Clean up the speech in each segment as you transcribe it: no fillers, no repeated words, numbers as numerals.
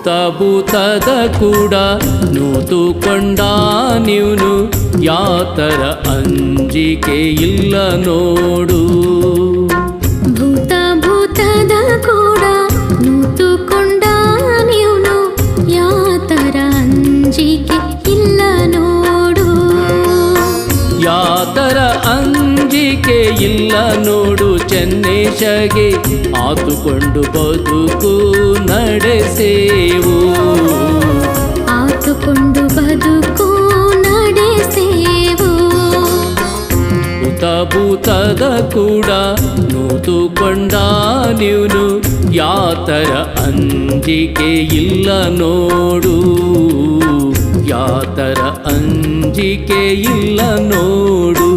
ಭೂತದ ಕೂಡ ನೂತುಕೊಂಡ ನೀನು ಯಾತರ ಅಂಜಿಕೆ ಇಲ್ಲ ನೋಡು. ಭೂತದ ಕೂಡ ನೂತುಕೊಂಡ ನೀನು ಯಾತರ ಅಂಜಿಕೆ ಇಲ್ಲ ನೋಡು. ಯಾತರ ಅಂಜಿಕೆ ಇಲ್ಲ ನೋಡು ಚೆನ್ನೇಶಗೆ ಆತುಕೊಂಡು ಬದುಕು ನಡೆಸೇವು. ಆತುಕೊಂಡು ಬದುಕು ನಡೆಸೇವು. ಭೂತದ ಕೂಡ ನೂತುಕೊಂಡ ನೀನು ಯಾತರ ಅಂಜಿಕೆ ಇಲ್ಲ ನೋಡು. ಯಾತರ ಅಂಜಿಕೆ ಇಲ್ಲ ನೋಡು.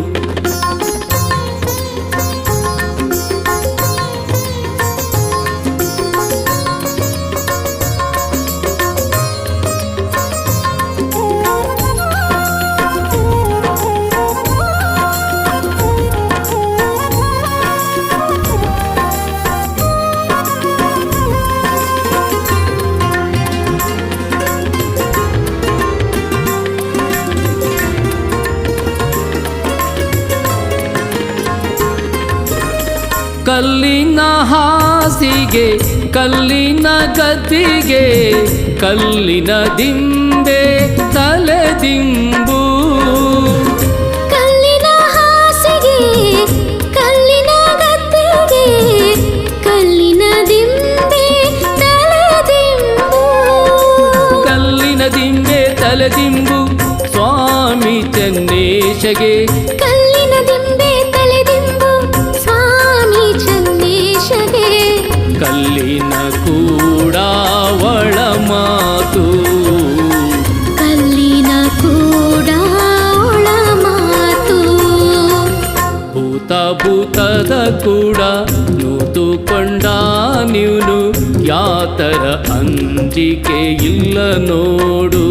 ಕಲ್ಲಿನ ಹಾಸಿಗೆ ಕಲ್ಲಿನ ಗದ್ದಿಗೆ ಕಲ್ಲಿನ ದಿಂಬೆ ತಲೆದಿಂಬು. ಕಲ್ಲಿನ ಹಾಸಿಗೆ ಕಲ್ಲಿನ ಗದ್ದಿಗೆ ಕಲ್ಲಿನ ದಿಂಬೆ ತಲೆದಿಂಬು. ಕಲ್ಲಿನ ದಿಂಬೆ ತಲೆದಿಂಬು ಸ್ವಾಮಿ ಚೆನ್ನೇಶಗೆ. ಕಲ್ಲಿನ ದಿಂಬೆ ತಲೆದಿಂಬು ಸ್ವಾಮಿ ಚೆನ್ನೇಶಗೆ. ಕಲ್ಲಿನ ಕೂಡ ಒಳ ಮಾತು. ಕಲ್ಲಿನ ಕೂಡ ಒಳ ಮಾತು. ಭೂತದ ಕೂಡ ನೂತುಕೊಂಡ ನೀನು ಯಾತರ ಅಂಜಿಕೆ ಇಲ್ಲ ನೋಡು.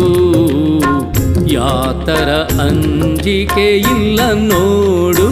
ಯಾತರ ಅಂಜಿಕೆ ಇಲ್ಲ ನೋಡು.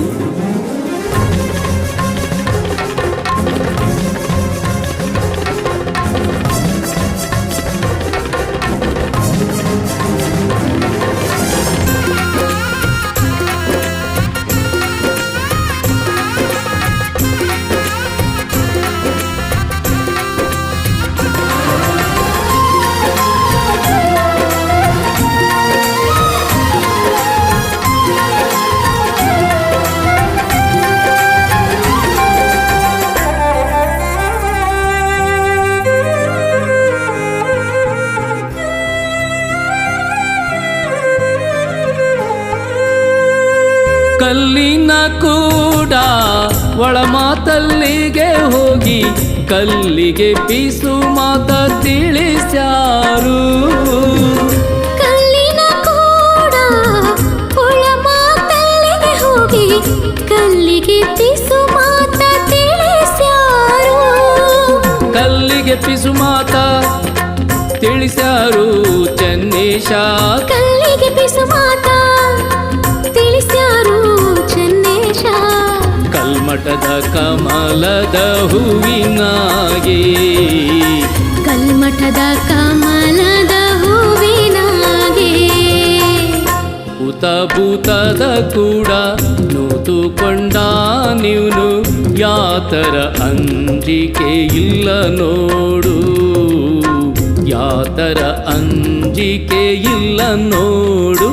ಕಲ್ಲಿನ ಕೂಡ ಒಳ ಮಾತಲ್ಲಿಗೆ ಹೋಗಿ ಕಲ್ಲಿಗೆ ಪಿಸು ಮಾತ ತಿಳಿಸ್ಯಾರು. ಕಲ್ಲಿನ ಕೂಡ ಒಳ ಮಾತಲ್ಲಿಗೆ ಹೋಗಿ ಕಲ್ಲಿಗೆ ಪಿಸು ಮಾತ ತಿಳಿಸ್ಯಾರು. ಕಲ್ಲಿಗೆ ಪಿಸು ಮಾತ ತಿಳಿಸ್ಯಾರು ಚೆನ್ನೇಶ. ಕಲ್ಲಿಗೆ ಪಿಸು ಮಾತ ತಿಳಿಸ್ಯಾರು ಚೆನ್ನೇಶ. ಕಲ್ಮಠದ ಕಮಲದ ಹೂವಿನಾಗೆ. ಕಲ್ಮಠದ ಕಮಲದ ಹೂವಿನಾಗೆ. ಭೂತದ ಕೂಡ ನೂತುಕೊಂಡ ನೀನು ಯಾತರ ಅಂಜಿಕೆ ಇಲ್ಲ ನೋಡು. ಯಾತರ ಅಂಜಿಕೆ ಇಲ್ಲ ನೋಡು.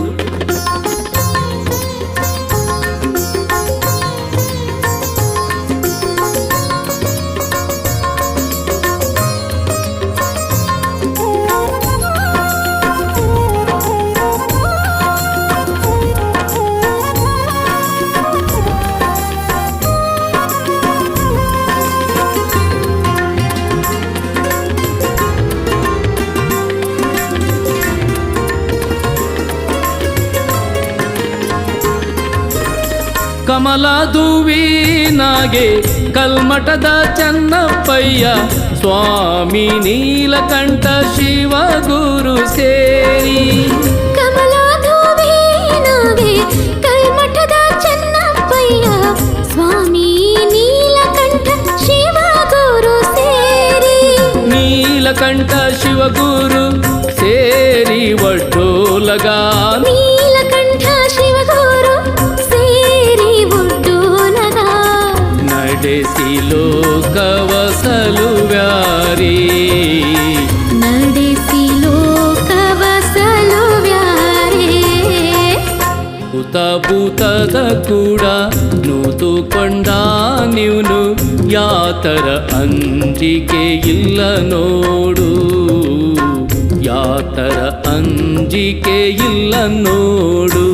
ಕಮಲದುವಿನಾಗೆ ಕಲ್ಮಠದ ಚನ್ನಪ್ಪಯ್ಯ ಸ್ವಾಮಿ ನೀಲಕಂಠ ಶಿವಗುರು ಸೇರಿ. ಕಮಲದುವಿನಾಗೆ ಕಲ್ಮಠದ ಚನ್ನಪ್ಪಯ್ಯ ಸ್ವಾಮಿ ನೀಲಕಂಠ ಶಿವಗುರು ಸೇರಿ. ನೀಲಕಂಠ ಶಿವಗುರು ಭೂತದ ಕೂಡ ನೂತುಕೊಂಡ ನೀನು ಯಾತರ ಅಂಜಿಕೆ ಇಲ್ಲ ನೋಡು ಯಾತರ ಅಂಜಿಕೆ ಇಲ್ಲ ನೋಡು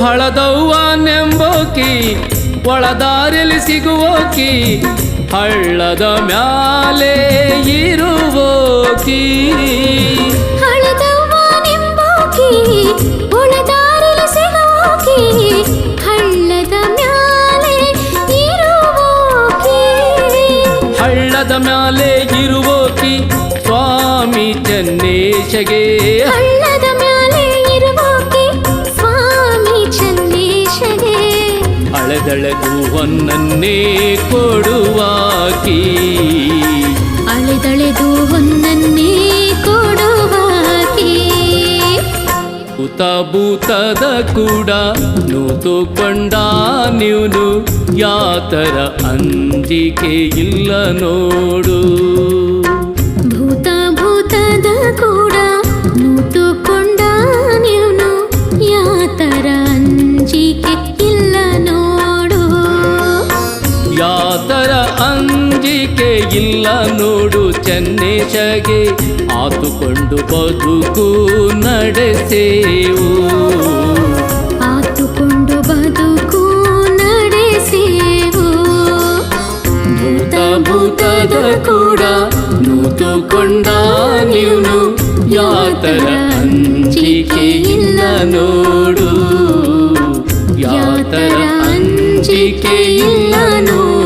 ಹಳದವ್ವ ನೆಂಬೋಕಿ ಒಳದಾರಿಲಿ ಸಿಗುವೋಕಿ ಹಳ್ಳದ ಮ್ಯಾಲೆ ಇರುವೋಕಿ ಹಳದವ್ವ ನೆಂಬೋಕಿ ಒಳದಾರಿಲಿ ಸಿಗುವೋಕಿ ಹಳ್ಳದ ಮ್ಯಾಲೆ ಇರುವೋಕಿ ಹಳ್ಳದ ಮ್ಯಾಲೆ ಇರುವೋಕಿ ಸ್ವಾಮಿ ಚೆನ್ನೇಶಗೆ ಹಳ್ಳದ ಮ್ಯಾಲೆ ಇರುವೋಕಿ ಸ್ವಾಮಿ ಚೆನ್ನೇಶಗೆ ಅಳೆದಳೆದು ಹೊನ್ನನ್ನೇ ಕೊಡುವಾಕಿ ಅಳೆದಳೆದು ಹೊನ್ನನ್ನೇ ಕೊಡುವಾಕಿ ಭೂತದ ಕೂಡ ನೂತುಕೊಂಡ ನೀನು ಯಾತರ ಅಂಜಿಕೆ ಇಲ್ಲ ನೋಡು ಭೂತದ ಕೂಡ ನೂತುಕೊಂಡ ನೀನು ಯಾತರ ಅಂಜಿಕೆ ಇಲ್ಲ ನೋಡು ಯಾತರ ಅಂಜಿಕೆ ಇಲ್ಲ ನೋಡು ಚೆನ್ನೇಶಗೆ ಆತುಕೊಂಡು ಬದುಕು ನಡೆಸೇವು ಆತುಕೊಂಡು ಬದುಕು ನಡೆಸೇವು ಭೂತದ ಕೂಡ ನೂತುಕೊಂಡ ನೀನು ಯಾತರ ಅಂಜಿಕೆ ಇಲ್ಲ ನೋಡು ಯಾತರ ಅಂಜಿಕೆ ಇಲ್ಲ ನೋಡು